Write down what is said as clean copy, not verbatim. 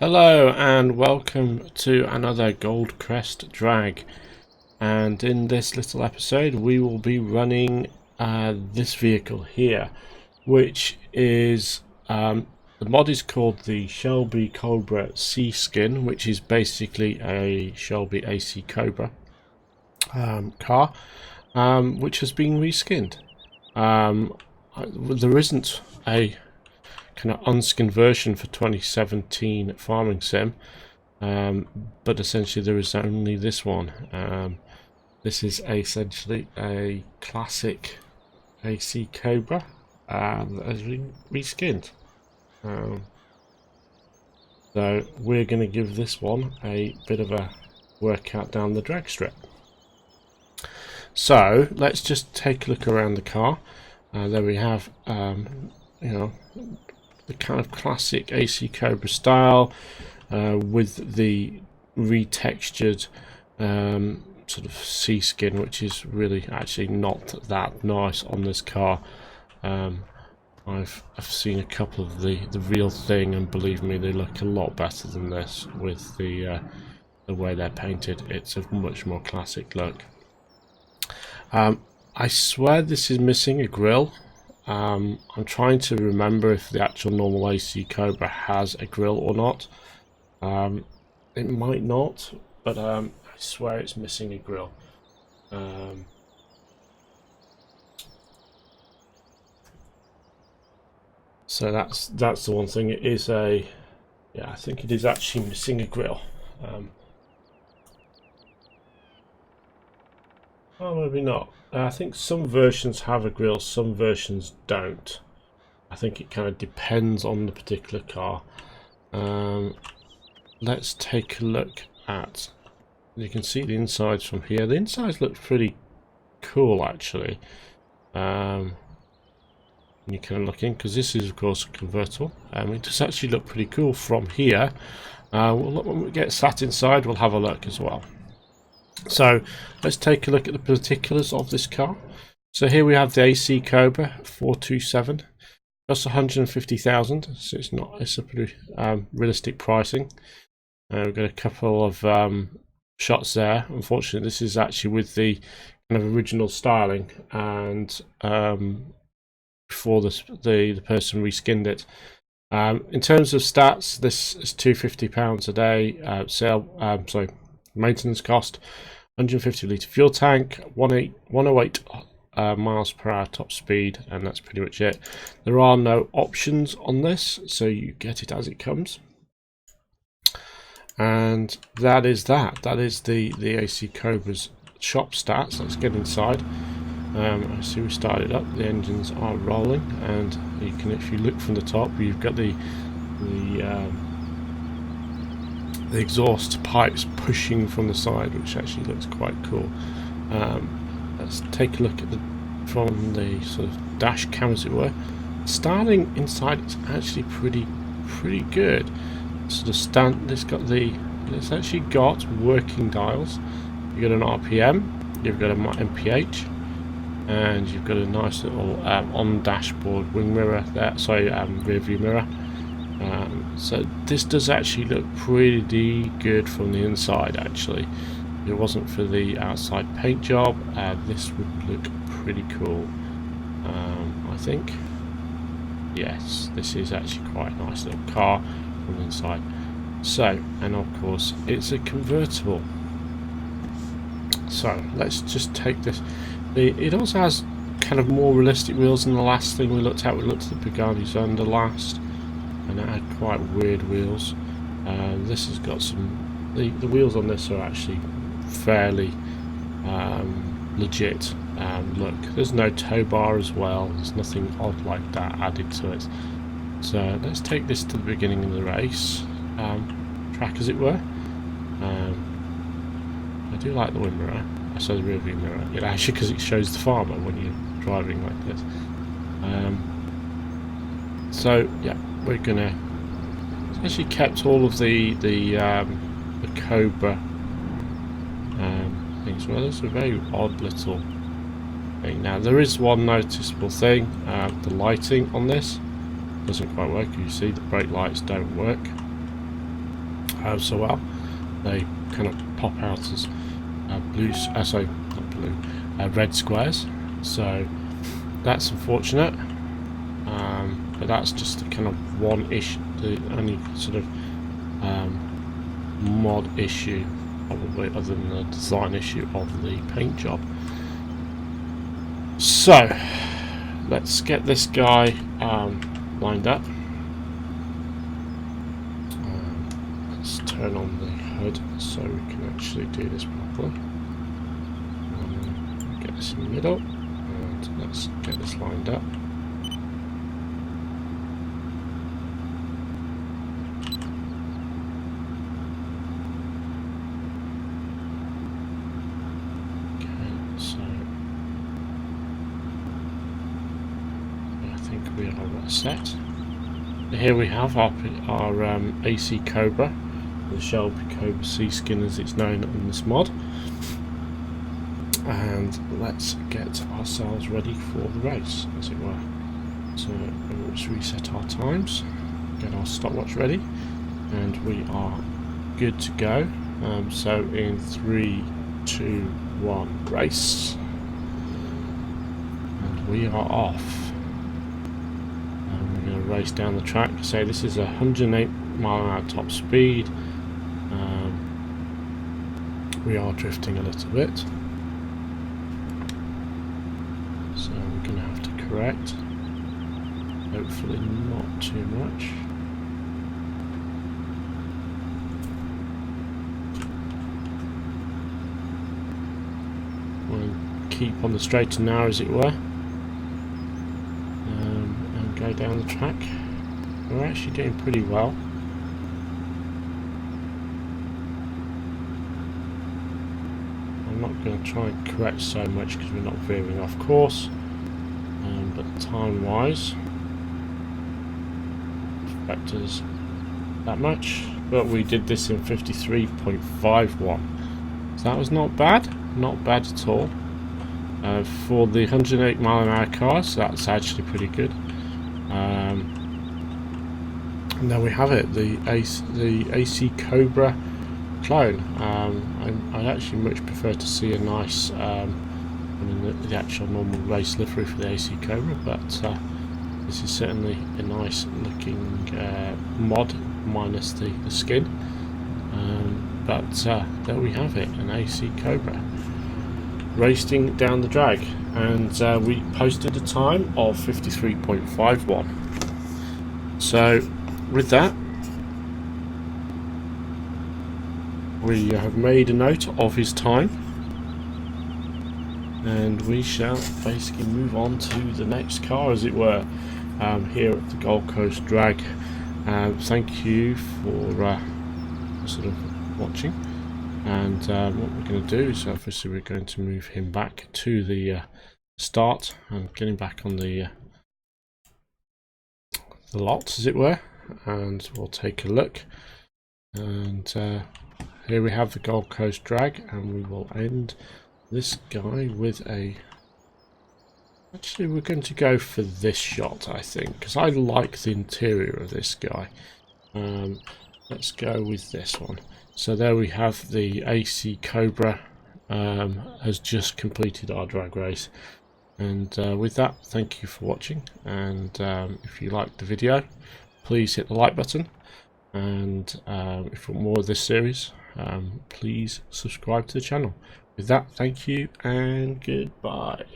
Hello and welcome to another Goldcrest drag, and in this little episode we will be running this vehicle here, which is the mod is called the Shelby Cobra C Skin, which is basically a Shelby AC Cobra car, which has been reskinned. There isn't a kind of unskinned version for 2017 farming sim, but essentially there is only this one. This is essentially a classic AC Cobra that has been reskinned. So we're going to give this one a bit of a workout down the drag strip. So let's just take a look around the car. There we have, the kind of classic AC Cobra style, with the retextured sort of sea skin, which is really actually not that nice on this car. I've seen a couple of the real thing, and believe me, they look a lot better than this with the way they're painted. It's a much more classic look. I swear this is missing a grille. I'm trying to remember if the actual normal AC Cobra has a grille or not. It might not, but I swear it's missing a grille. So that's the one thing. It is I think it is actually missing a grille. Oh, maybe not. I think some versions have a grille, some versions don't. I think it kind of depends on the particular car. Let's take a look at. You can see the insides from here. The insides look pretty cool, actually. You kind of look in, because this is, of course, a convertible. It does actually look pretty cool from here. When we get sat inside, we'll have a look as well. So let's take a look at the particulars of this car. So here we have the AC Cobra 427, plus 150,000. So it's a pretty realistic pricing. We've got a couple of shots there. Unfortunately, this is actually with the kind of original styling, and before the person reskinned it. In terms of stats, this is £250 a day. Maintenance cost, 150 litre fuel tank, 108 miles per hour top speed, and that's pretty much it. There are no options on this, so you get it as it comes. And that is that. That is the AC Cobra's shop stats. Let's get inside. I see we started up. The engines are rolling, and you can, if you look from the top, you've got the exhaust pipes pushing from the side, which actually looks quite cool. Let's take a look at from the sort of dash cam, as it were. Styling inside is actually pretty good. Sort of it's actually got working dials. You've got an RPM, you've got a MPH, and you've got a nice little on dashboard wing mirror there. Rear view mirror. So this does actually look pretty good from the inside. Actually, if it wasn't for the outside paint job, this would look pretty cool. I think. Yes, this is actually quite a nice little car from the inside. So, and of course, it's a convertible. So let's just take this. It also has kind of more realistic wheels than the last thing we looked at. We looked at the Pagani Zonda last, and it had quite weird wheels. This has got some. The wheels on this are actually fairly legit. Look, there's no tow bar as well. There's nothing odd like that added to it. So let's take this to the beginning of the race track, as it were. I do like the wind mirror. I saw the rear view mirror. Actually, because it shows the farmer when you're driving like this. So yeah, we're gonna. It's actually kept all of the Cobra things. Well, it's a very odd little thing. Now there is one noticeable thing. The lighting on this doesn't quite work. You see the brake lights don't work. so well. They kind of pop out as red squares, so that's unfortunate. But that's just the kind of one issue, the only sort of mod issue, probably, other than the design issue of the paint job. So let's get this guy lined up. Let's turn on the hood so we can actually do this properly. Get this in the middle, and let's get this lined up. We are set. Here we have our AC Cobra, the Shelby Cobra C skin as it's known in this mod, and let's get ourselves ready for the race, as it were. So let's reset our times, get our stopwatch ready, and we are good to go. So in 3, 2, 1, race, and we are off. Race down the track. So this is a 108 mph top speed. We are drifting a little bit, so we're going to have to correct. Hopefully not too much. We'll keep on the straight and narrow, as it were. Go down the track. We're actually doing pretty well. I'm not going to try and correct so much because we're not veering off course, but time wise affect us that much. But we did this in 53.51, so that was not bad at all. For the 108 mph cars, that's actually pretty good. And there we have it, the AC Cobra clone. I'd actually much prefer to see a nice, the actual normal race livery for the AC Cobra, but this is certainly a nice looking mod, minus the skin. But there we have it, an AC Cobra racing down the drag, and we posted a time of 53.51. So with that, we have made a note of his time, and we shall basically move on to the next car, as it were, here at the Goldcrest Drag. Thank you for sort of watching. And what we're going to do is obviously we're going to move him back to the start and get him back on the lot, as it were, and we'll take a look. And here we have the Goldcrest Drag, and we will end this guy with a... Actually, we're going to go for this shot, I think, because I like the interior of this guy. Let's go with this one. So there we have the AC Cobra has just completed our drag race, and with that, thank you for watching, and if you liked the video, please hit the like button, and if you want more of this series, please subscribe to the channel. With that, thank you and goodbye.